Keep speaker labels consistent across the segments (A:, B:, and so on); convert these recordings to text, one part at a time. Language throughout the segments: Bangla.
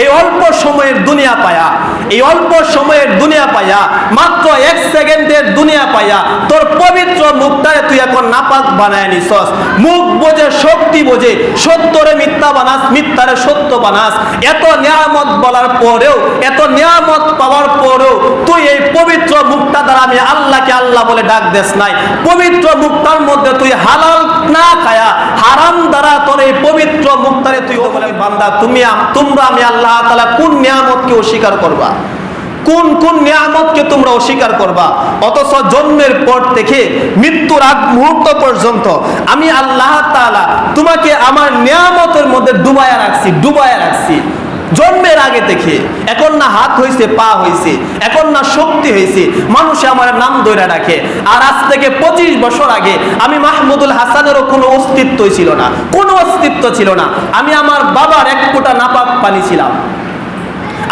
A: এই অল্প সময়ের দুনিয়া পায়া, এই অল্প সময়ের দুনিয়া পায়া, মাত্র 1 সেকেন্ডের দুনিয়া পায়া তোর পবিত্র মুখটারে তুই এখন নাপাক বানায় নিছস। মুখ বোঝে, শক্তি বোঝে, সত্যরে মিথ্যা বানাস, মিথ্যারে সত্য বানাস। এত নিয়ামত বলার পরেও, এত নিয়ামত পাওয়ার পরেও তুই এই পবিত্র মুখটা দ্বারা আমি আল্লাহকে আল্লাহ বলে ডাক দেস নাই। পবিত্র মুখটার মধ্যে তুই হালাল না খায়া হারাম দ্বারা তোর এই পবিত্র মুখটারে তুই বলে বান্দা তোমরা আমি আল্লাহ তাআলা কোন নিয়ামতকে অস্বীকার করবা, কোন কোন নিয়ামতকে তোমরা অস্বীকার করবা? অথচ জন্মের পর থেকে মৃত্যুর আগ মুহূর্ত পর্যন্ত আমি আল্লাহ তাআলা তোমাকে আমার নিয়ামতের মধ্যে ডুবায়া রাখছি। জন্মের আগে থেকে এখন না হাত হয়েছে, পা হয়েছে, এখন না শক্তি হয়েছে, মানুষে আমার নাম ধরে রাখে। আর আজ থেকে 25 বছর আগে আমি মাহমুদুল হাসানেরও কোনো অস্তিত্ব ছিল না, কোনো অস্তিত্ব ছিল না। আমি আমার বাবার এক ফোঁটা নাপাক পানি ছিলাম,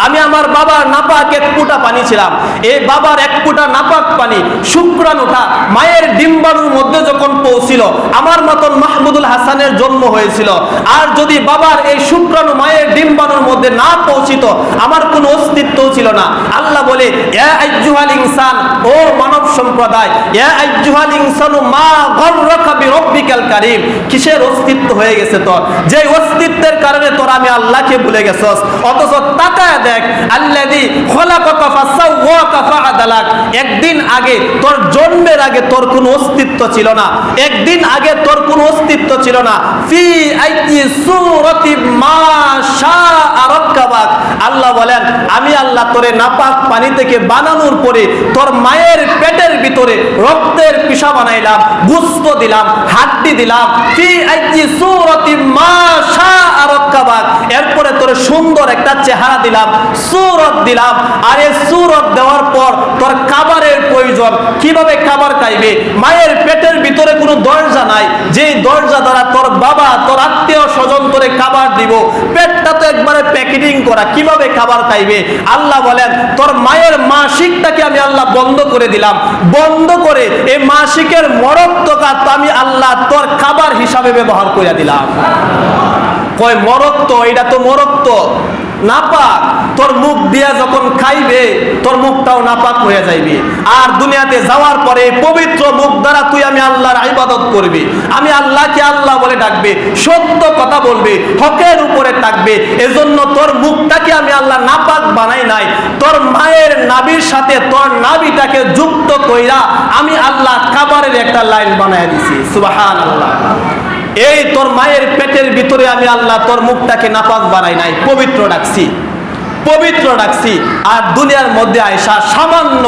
A: আমি আমার বাবার নাপাক এক ফোঁটা পানি ছিলাম। এই বাবার এক ফোঁটা নাপাক পানি শুক্রাণুটা মায়ের ডিম্বাণুর মধ্যে যখন পৌঁছিল, আমার মতন মাহমুদুল হাসানের জন্ম হয়েছিল। আর যদি বাবার এই শুক্রাণু মায়ের ডিম্বাণুর মধ্যে না পৌঁছিত, আমার কোনো অস্তিত্ব ছিল না। আল্লাহ বলে, ইয়া আইয়ুহাল ইনসান, ও মানব সম্প্রদায়, ইয়া আইয়ুহাল ইনসানু মা গররাকা বিরব্বিকাল কারীম, কিসের অস্তিত্ব হয়ে গেছে তোর, যে অস্তিত্বের কারণে তোর আমি আল্লাহকে ভুলে গেছস। অথচ তাকায় দেখ, আল্লাযী খলাকাকা ফাসাওয়াকা ফাআদালাক, একদিন আগে তোর জন্মের আগে তোর কোনো অস্তিত্ব ছিল না, একদিন আগে তোর কোনো অস্তিত্ব ছিল না। ফি আইয়ি সূরাতি মা শাআ রাক্কাবাক, আল্লাহ বলেন আমি আল্লাহ তোরে নাপাক পানি থেকে বানানোর পরে তোর মায়ের পেটের ভিতরে রক্তের পিশা বানাইলাম, গোশত দিলাম, হাড্ডি দিলাম। ফি আইয়ি সূরাতি মা শাআ রাক্কাবাক, এরপরে তোরে সুন্দর একটা চেহারা দিলাম, সূরত দিলাম। আর এই সূরত দেওয়ার পর তোর খাবারের প্রয়োজন, কিভাবে খাবার খাইবে? মায়ের পেটের ভিতরে কোনো দরজা নাই, যেই দরজা দ্বারা তোর বাবা, তোর আত্মীয় স্বজন তোরে খাবার দিব। পেটটা তো একবারে প্যাকেটিং করা, কিভাবে খাবার খাইবে? আল্লাহ বলেন তোর মায়ের মাসিকটাকে আমি আল্লাহ বন্ধ করে দিলাম, বন্ধ করে এই মাসিকের মরত্বটা আমি আল্লাহ তোর খাবার হিসাবে ব্যবহার করে দিলাম। কয় মরত্ব, এটা তো মরত্ব নাপাক, তোর মুখ দিয়া যখন খাইবে তোর মুখটাও নাপাক হয়ে যাইবে। আর দুনিয়াতে যাওয়ার পরে পবিত্র মুখ দ্বারা তুই আমি আল্লাহর ইবাদত করবি, আমি আল্লাহকে আল্লাহ বলে ডাকবে, সত্য কথা বলবে, হকের উপরে থাকবে। এজন্য তোর মুখটাকে আমি আল্লাহ নাপাক বানাই নাই, তোর মায়ের নাভির সাথে তোর নাভিটাকে যুক্ত কইরা আমি আল্লাহ খাবারের একটা লাইন বানায় দিছি। সুবহানাল্লাহ। এই তোর মায়ের পেটের ভিতরে আমি আল্লাহ তোর মুখটাকে নাপাক বানাই নাই, পবিত্র রাখছি, পবিত্র রাখছি। আর দুনিয়ার মধ্যে আয়সা সামান্য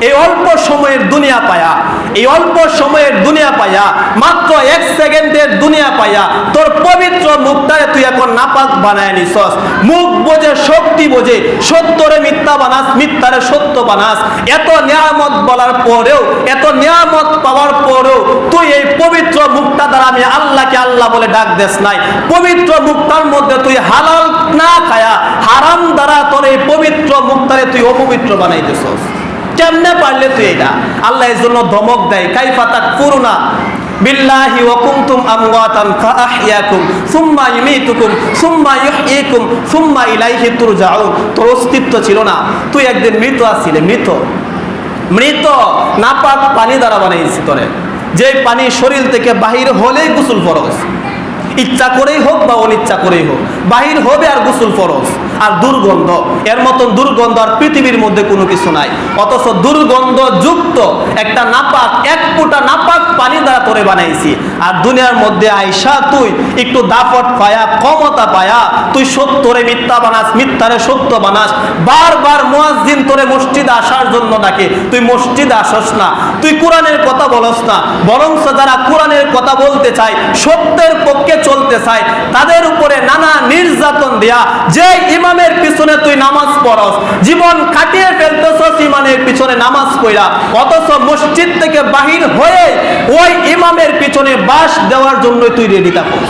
A: এই অল্প সময়ের দুনিয়া পায়া, এই অল্প সময়ের দুনিয়া পায়া, মাত্র 1 সেকেন্ডের দুনিয়া পায়া তোর পবিত্র মুখটারে তুই এখন নাপাক বানায় নিছস। মুখ বোঝে, শক্তি বোঝে, সত্যরে মিথ্যা বানাস, মিথ্যারে সত্য বানাস। এত নিয়ামত বলার পরেও, এত নিয়ামত পাওয়ার পরেও তুই এই পবিত্র মুখটা দ্বারা আমি আল্লাহকে আল্লাহ বলে ডাক দেস নাই। পবিত্র মুখটার মধ্যে তুই হালাল না খায়া হারাম দ্বারা তোর এই পবিত্র মুখটারে তুই অপবিত্র বানাইতেছস। কেমনে পারলে তুই এটা? আল্লাহ এর জন্য ধমক দেয়, কাইফা তাকফুরুনা বিল্লাহি ওয়া কুনতুম আমওয়াতান ফাআহইয়াকুম সুম্মা ইউমীতুকুম সুম্মা ইউহয়িকুম সুম্মা ইলাইহি তুরজাউন। তোর অস্তিত্ব ছিল না, তুই একদিন মৃত আছিলি, মৃত নাপাক পানি দ্বারা বানাইছি তোরে, যে পানি শরীর থেকে বাহির হলেই গোসল ফরজ, ইচ্ছা করেই হোক বা অনিচ্ছা করেই হোক বাহির হবে আর গোসল ফরজ। আর দুর্গন্ধ, এর মতন দুর্গন্ধ আর পৃথিবীর মধ্যে কোনো কিছু নাই। অথচ দুর্গন্ধ যুক্ত একটা নাপাক, এক ফোঁটা নাপাক পানি দ্বারা তোরে বানাইছি। আর দুনিয়ার মধ্যে আইসা তুই একটু দাপট পায়া, ক্ষমতা পায়া তুই সত্যরে মিথ্যা বানাস, মিথ্যারে সত্য বানাস। বারবার মুয়াজ্জিন তোরে মসজিদে আসার জন্য ডাকে, তুই মসজিদে আসস না, তুই কোরআনের কথা বলস না। বরং যারা কোরআনের কথা বলতে চায়, সত্যের পক্ষে চলতে চায়, তাদের উপরে নানা নির্যাতন দেয়া। যে ইমামের পিছনে তুই নামাজ পড়স, জীবন কাটিয়ে ফেলতেছস ইমামের পিছনে নামাজ পড়া, অথচ মসজিদ থেকে বাহির হয়ে ওই ইমামের পিছনে বাস দেওয়ার জন্য তুই রেডি থাকস।